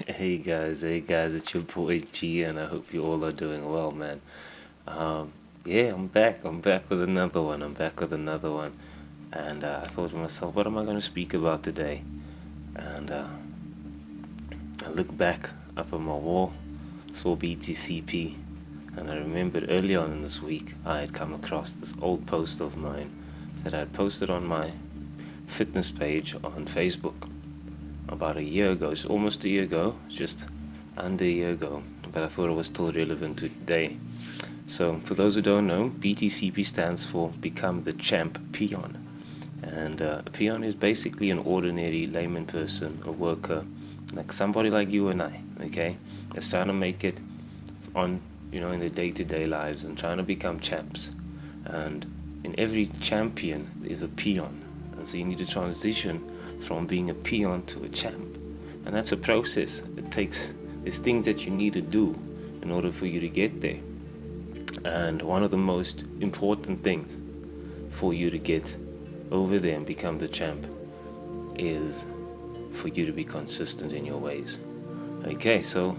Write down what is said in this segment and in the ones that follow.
Hey guys, it's your boy G, and I hope you all are doing well, man. Yeah, I'm back. I'm back with another one. And I thought to myself, what am I going to speak about today? And I looked back up on my wall, saw BTCP, and I remembered early on in this week I had come across this old post of mine that I had posted on my fitness page on Facebook about a year ago. It's almost a year ago, just under a year ago, but I thought it was still relevant to today. So, for those who don't know, BTCP stands for Become the Champ Peon. And a peon is basically an ordinary layman person, a worker, like somebody like you and I, okay? That's trying to make it on, in their day-to-day lives and trying to become champs. And in every champion, there's a peon. And so you need to transition from being a peon to a champ. And that's a process. There's things that you need to do in order for you to get there. And one of the most important things for you to get over there and become the champ is for you to be consistent in your ways. Okay, so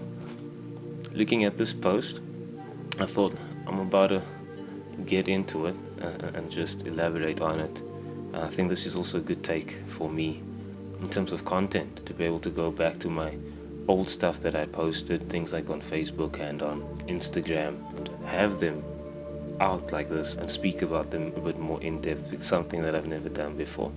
looking at this post, I thought I'm about to get into it and just elaborate on it. I think this is also a good take for me in terms of content, to be able to go back to my old stuff that I posted, things like on Facebook and on Instagram, and have them out like this and speak about them a bit more in depth with something that I've never done before.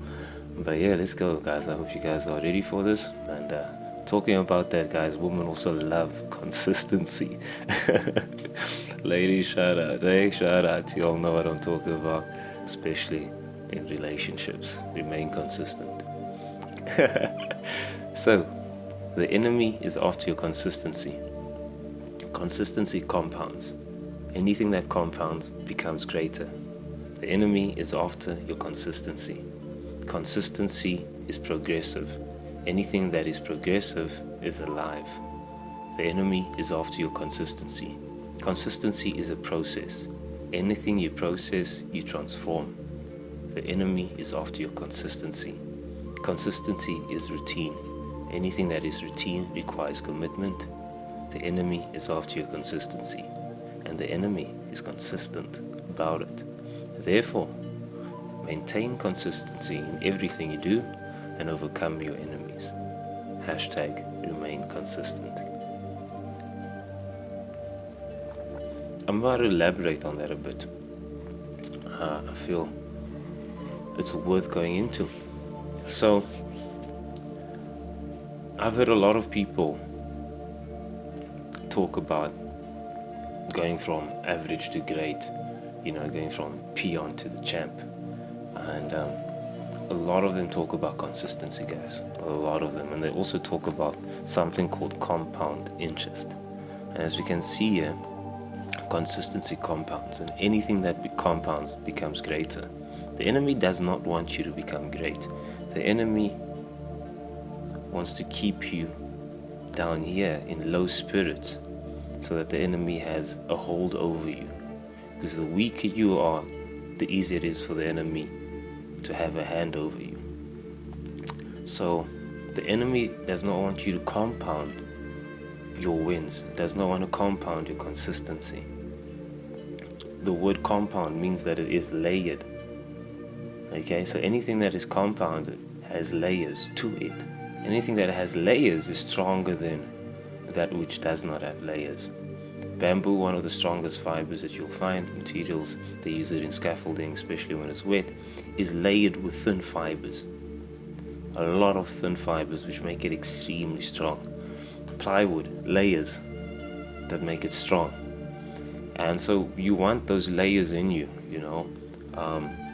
But yeah, let's go, guys. I hope you guys are ready for this. And talking about that, guys, women also love consistency. Ladies, shout out. Hey, shout out. You all know what I'm talking about, especially in relationships. Remain consistent. So, the enemy is after your consistency. Consistency compounds. Anything that compounds becomes greater. The enemy is after your consistency. Consistency is progressive. Anything that is progressive is alive. The enemy is after your consistency. Consistency is a process. Anything you process, you transform. The enemy is after your consistency. Consistency is routine. Anything that is routine requires commitment. The enemy is after your consistency. And the enemy is consistent about it. Therefore, maintain consistency in everything you do and overcome your enemies. Hashtag remain consistent. I'm about to elaborate on that a bit. I feel it's worth going into. So, I've heard a lot of people talk about going from average to great, going from peon to the champ. And a lot of them talk about consistency, guys. A lot of them. And they also talk about something called compound interest. And as we can see here, consistency compounds, and anything that compounds becomes greater. The enemy does not want you to become great. The enemy wants to keep you down here in low spirits so that the enemy has a hold over you. Because the weaker you are, the easier it is for the enemy to have a hand over you. So the enemy does not want you to compound your wins, does not want to compound your consistency. The word compound means that it is layered. Okay, so anything that is compounded has layers to it. Anything that has layers is stronger than that which does not have layers. Bamboo, one of the strongest fibers that you'll find, materials, they use it in scaffolding, especially when it's wet, is layered with thin fibers. A lot of thin fibers which make it extremely strong. Plywood, layers that make it strong. And so you want those layers in you,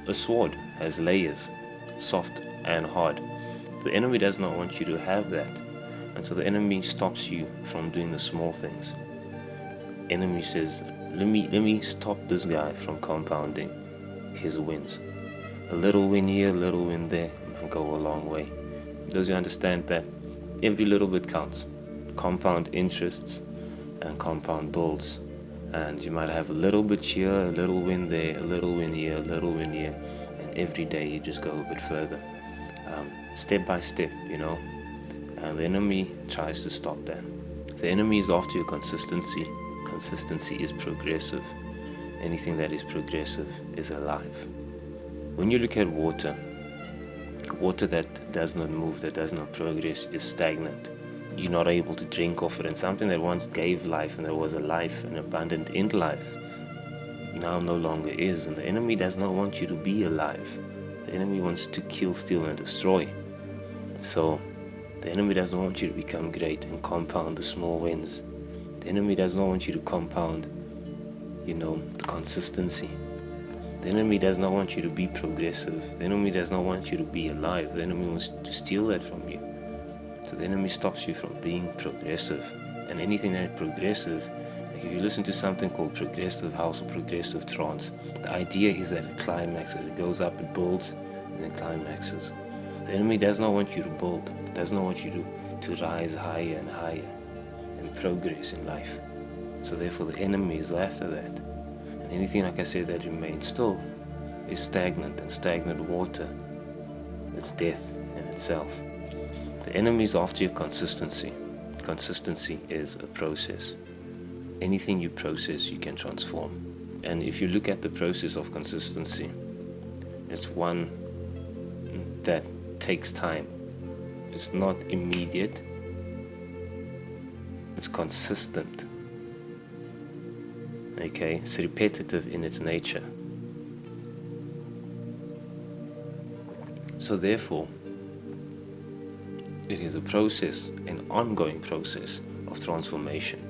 A sword has layers, soft and hard. The enemy does not want you to have that. And so the enemy stops you from doing the small things. Enemy says, let me stop this guy from compounding his wins. A little win here, a little win there, and go a long way. Does you understand that every little bit counts? Compound interests and compound builds. And you might have a little bit here, a little win there, a little win here, a little win here, and every day you just go a bit further, step by step, And And the enemy tries to stop that. The enemy is after your consistency. Consistency is progressive. Anything that is progressive is alive. When you look at water, water that does not move, that does not progress, is stagnant. You're not able to drink off it. And something that once gave life, and there was a life, an abundant in life, now no longer is. And the enemy does not want you to be alive. The enemy wants to kill, steal, and destroy. So the enemy does not want you to become great and compound the small wins. The enemy does not want you to compound, the consistency. The enemy does not want you to be progressive. The enemy does not want you to be alive. The enemy wants to steal that from you. So the enemy stops you from being progressive. And anything that is progressive, like if you listen to something called progressive house or progressive trance, the idea is that it climaxes, it goes up, it builds, and it climaxes. The enemy does not want you to build, does not want you to rise higher and higher and progress in life. So therefore the enemy is after that. And anything, like I said, that remains still is stagnant, and stagnant water, it's death in itself. The enemy is after your consistency. Consistency is a process. Anything you process, you can transform. And if you look at the process of consistency, it's one that takes time. It's not immediate. It's consistent. Okay, it's repetitive in its nature. So therefore, it is a process, an ongoing process of transformation.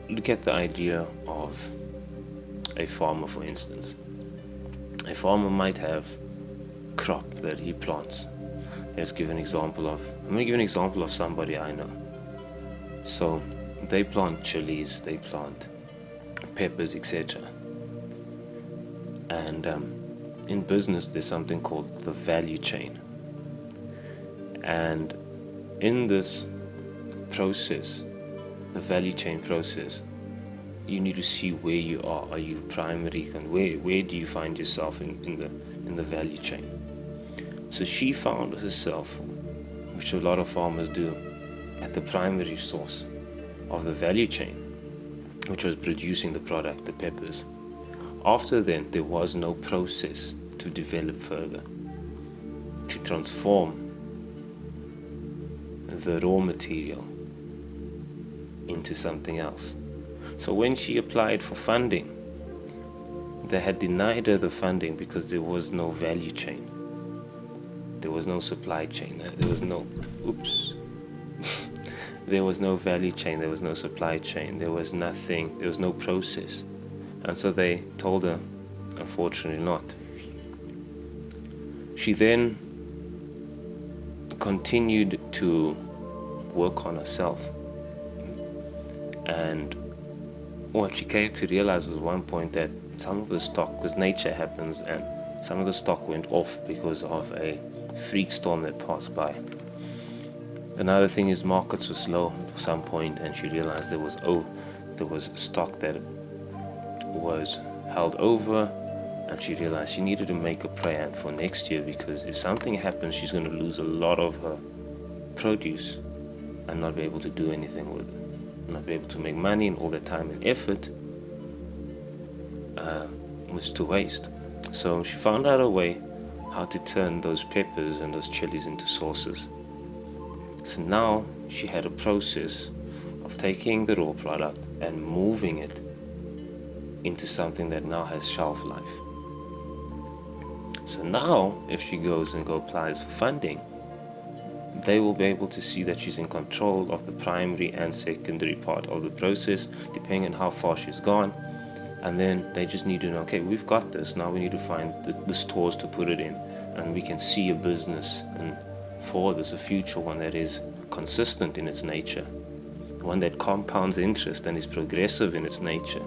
Look at the idea of a farmer, for instance. A farmer might have crop that he plants. I'm going to give an example of somebody I know. So they plant chilies, they plant peppers, etc. And in business, there's something called the value chain. And in this process, the value chain process, you need to see where you are. Are you primary, and where do you find yourself in the value chain? So she found herself, which a lot of farmers do, at the primary source of the value chain, which was producing the product, the peppers. After then, there was no process to develop further, to transform the raw material into something else. So when she applied for funding, they had denied her the funding because there was no value chain. There was no supply chain. There was no there was no value chain. There was no supply chain. There was nothing. There was no process. And so they told her, unfortunately not. She then continued to work on herself. And what she came to realize was one point that some of the stock, because nature happens, and some of the stock went off because of a freak storm that passed by. Another thing is markets were slow at some point, and she realized there was stock that was held over, and she realized she needed to make a plan for next year, because if something happens, she's going to lose a lot of her produce and not be able to do anything with it, not be able to make money, and all the time and effort was to waste. So she found out a way how to turn those peppers and those chilies into sauces. So now she had a process of taking the raw product and moving it into something that now has shelf life. So now if she goes and applies for funding, they will be able to see that she's in control of the primary and secondary part of the process, depending on how far she's gone. And then they just need to know, okay, we've got this. Now we need to find the stores to put it in, and we can see a business and for this, a future one that is consistent in its nature, one that compounds interest and is progressive in its nature,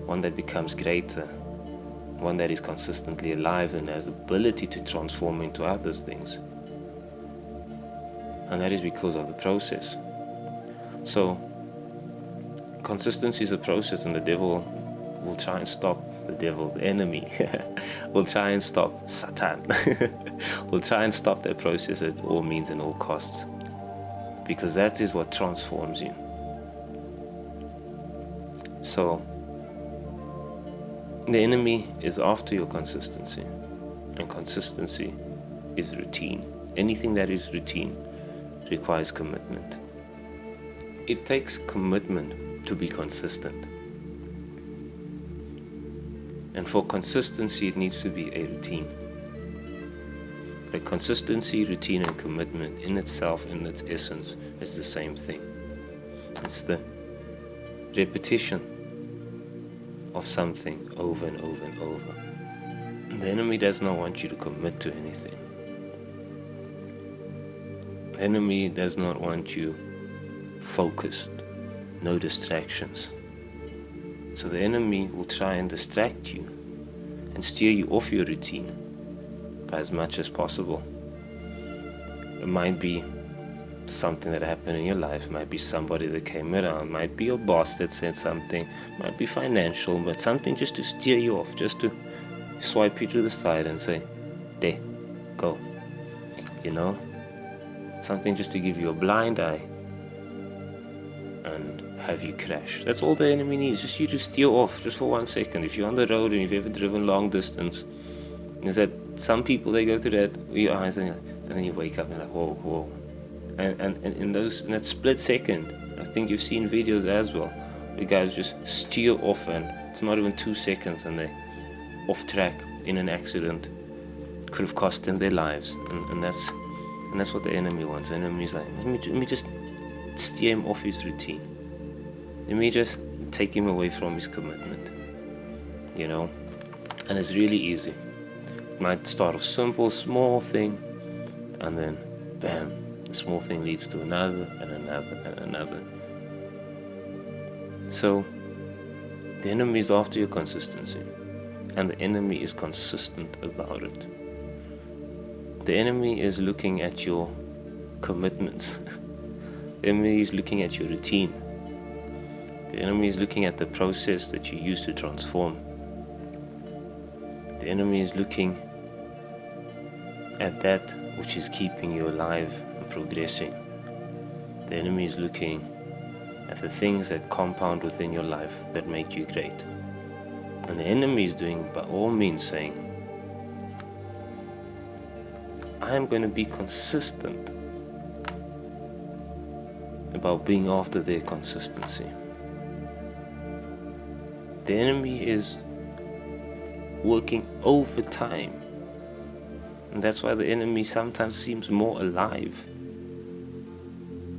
one that becomes greater, one that is consistently alive and has the ability to transform into other things. And that is because of the process. So consistency is a process, and the devil will try and stop the devil, the enemy, will try and stop Satan. Will try and stop that process at all means and all costs, because that is what transforms you. So the enemy is after your consistency, and consistency is routine. Anything that is routine requires commitment. It takes commitment to be consistent. And for consistency, it needs to be a routine. But consistency, routine, and commitment in itself, in its essence, is the same thing. It's the repetition of something over and over and over. And the enemy does not want you to commit to anything. The enemy does not want you focused, no distractions. So the enemy will try and distract you and steer you off your routine by as much as possible. It might be something that happened in your life, it might be somebody that came around, it might be your boss that said something, it might be financial, but something just to steer you off, just to swipe you to the side and say, there, go. You know? Something just to give you a blind eye and have you crash. That's all the enemy needs, just you to steer off just for 1 second. If you're on the road and you've ever driven long distance, is that some people, they go to that with your eyes and then you wake up and you're like, whoa, whoa. And in that split second, I think you've seen videos as well, the guys just steer off and it's not even 2 seconds and they're off track in an accident. Could have cost them their lives, and that's what the enemy wants. The enemy's like, let me just steer him off his routine. Let me just take him away from his commitment. You know? And it's really easy. It might start off simple, small thing, and then bam, the small thing leads to another and another and another. So the enemy is after your consistency, and the enemy is consistent about it. The enemy is looking at your commitments. The enemy is looking at your routine. The enemy is looking at the process that you use to transform. The enemy is looking at that which is keeping you alive and progressing. The enemy is looking at the things that compound within your life that make you great. And the enemy is doing, by all means, saying, I am going to be consistent about being after their consistency. The enemy is working overtime, and that's why the enemy sometimes seems more alive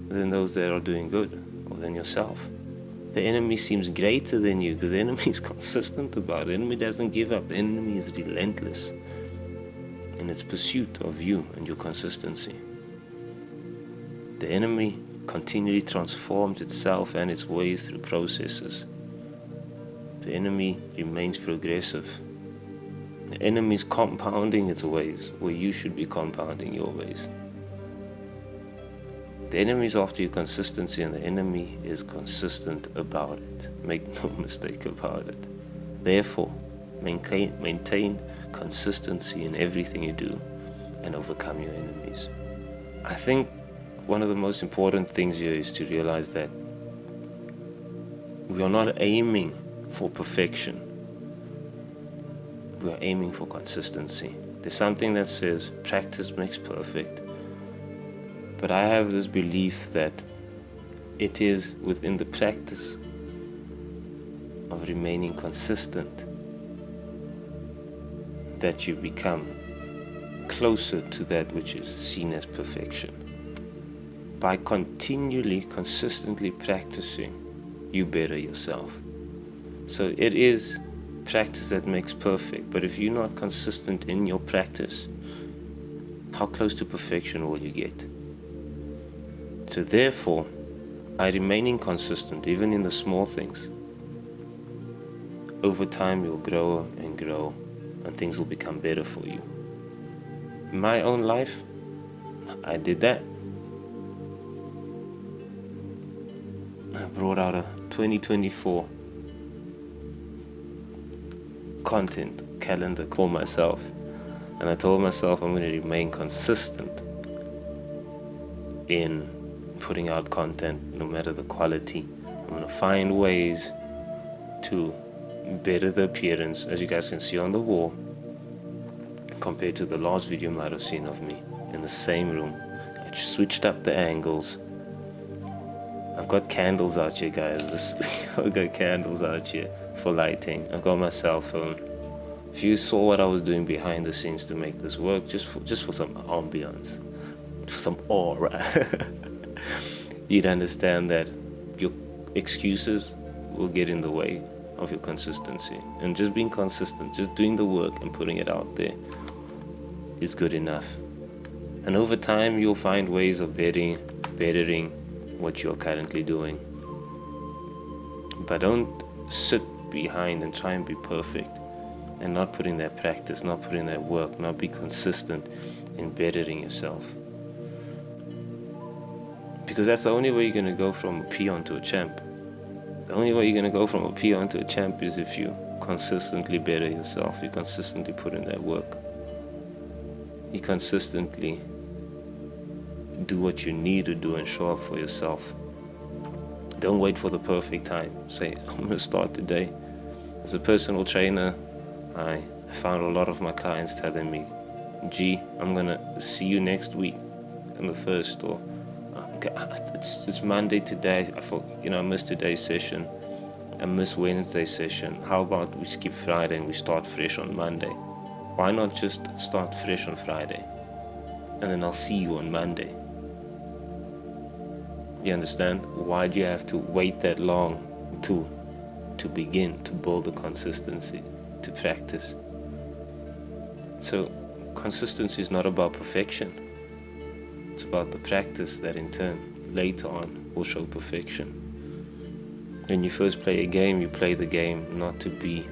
than those that are doing good, or than yourself. The enemy seems greater than you because the enemy is consistent about it. The enemy doesn't give up. The enemy is relentless in its pursuit of you and your consistency. The enemy continually transforms itself and its ways through processes. The enemy remains progressive. The enemy is compounding its ways where you should be compounding your ways. The enemy is after your consistency, and the enemy is consistent about it. Make no mistake about it. Therefore, maintain consistency in everything you do and overcome your enemies. I think one of the most important things here is to realize that we are not aiming for perfection. We are aiming for consistency. There's something that says practice makes perfect. But I have this belief that it is within the practice of remaining consistent that you become closer to that which is seen as perfection. By continually, consistently practicing, you better yourself. So it is practice that makes perfect, but if you're not consistent in your practice, how close to perfection will you get? So therefore, by remaining consistent, even in the small things, over time you'll grow and grow, and things will become better for you. In my own life, I did that. I brought out a 2024 content calendar for myself, and I told myself I'm going to remain consistent in putting out content no matter the quality. I'm going to find ways to better the appearance, as you guys can see on the wall, compared to the last video you might have seen of me in the same room. I switched up the angles. I've got candles out here, guys. I've got candles out here for lighting. I've got my cell phone. If you saw what I was doing behind the scenes to make this work, just for some ambience, for some aura, you'd understand that your excuses will get in the way of your consistency. And just being consistent, just doing the work and putting it out there is good enough. And over time, you'll find ways of bettering what you're currently doing. But don't sit behind and try and be perfect and not put in that practice, not put in that work, not be consistent in bettering yourself. Because that's the only way you're going to go from a peon to a champ. The only way you're going to go from a peon to a champ is if you consistently better yourself, you consistently put in that work, you consistently do what you need to do and show up for yourself. Don't wait for the perfect time. Say, I'm going to start today. As a personal trainer, I found a lot of my clients telling me, gee, I'm going to see you next week on the 1st, or it's Monday today. I missed today's session. I missed Wednesday's session. How about we skip Friday and we start fresh on Monday? Why not just start fresh on Friday? And then I'll see you on Monday. You understand? Why do you have to wait that long to begin to build the consistency, to practice? So consistency is not about perfection. It's about the practice that in turn later on will show perfection. When you first play a game, you play the game not to be,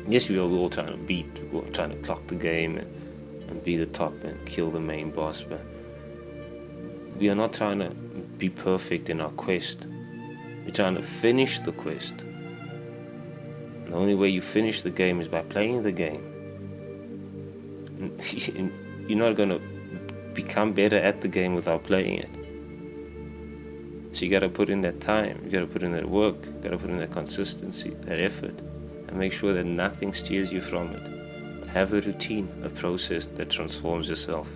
yes, we're all trying to beat, we're trying to clock the game and be the top and kill the main boss, but we are not trying to be perfect in our quest. We're trying to finish the quest. And the only way you finish the game is by playing the game. You're not going to become better at the game without playing it. So you got to put in that time, you got to put in that work, you got to put in that consistency, that effort, and make sure that nothing steers you from it. Have a routine, a process that transforms yourself.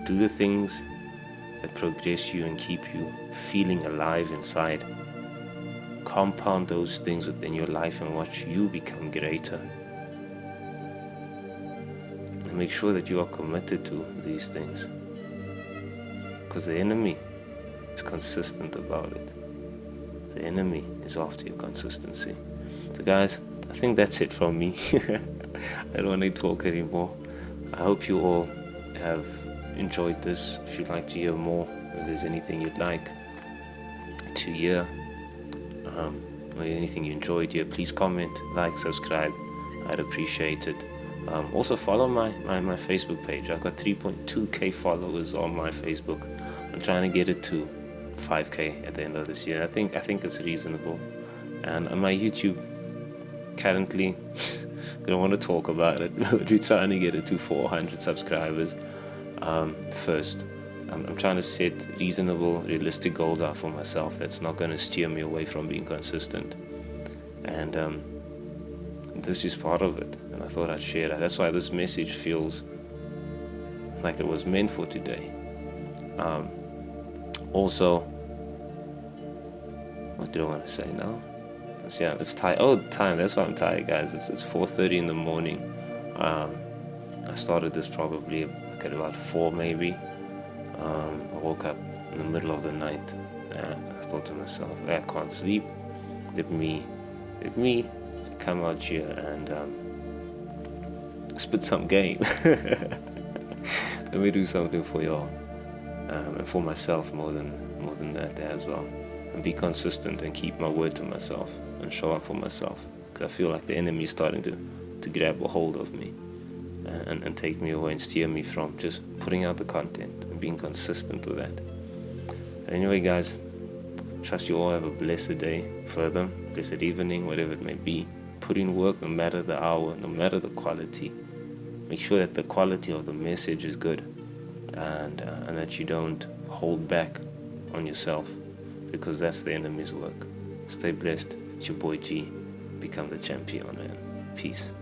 Do the things that progress you and keep you feeling alive inside. Compound those things within your life and watch you become greater. And make sure that you are committed to these things, because the enemy is consistent about it. The enemy is after your consistency. So guys, I think that's it from me. I don't want to talk anymore. I hope you all have enjoyed this. If you'd like to hear more, if there's anything you'd like to hear, or anything you enjoyed here, please comment, like, subscribe. I'd appreciate it. Also follow my Facebook page. I've got 3.2k followers on my Facebook. I'm trying to get it to 5k at the end of this year. I think it's reasonable. And on my YouTube, currently, I don't want to talk about it, but we're trying to get it to 400 subscribers first. I'm trying to set reasonable, realistic goals out for myself that's not going to steer me away from being consistent. And this is part of it, and I thought I'd share that. That's why this message feels like it was meant for today. Also, what do I want to say now? It's tired. Oh, the time. That's why I'm tired, guys. It's 4:30 in the morning. I started this probably at about 4 maybe. I woke up in the middle of the night, and I thought to myself, I can't sleep. Let me come out here and spit some game. Let me do something for y'all, and for myself more than that as well. And be consistent and keep my word to myself and show up for myself, because I feel like the enemy is starting to grab a hold of me and take me away and steer me from just putting out the content and being consistent with that. Anyway, guys, trust you all have a blessed day further, blessed evening, whatever it may be. put in work, no matter the hour, no matter the quality. Make sure that the quality of the message is good, and that you don't hold back on yourself, because that's the enemy's work. Stay blessed. It's your boy G. Become the champion, man. Peace.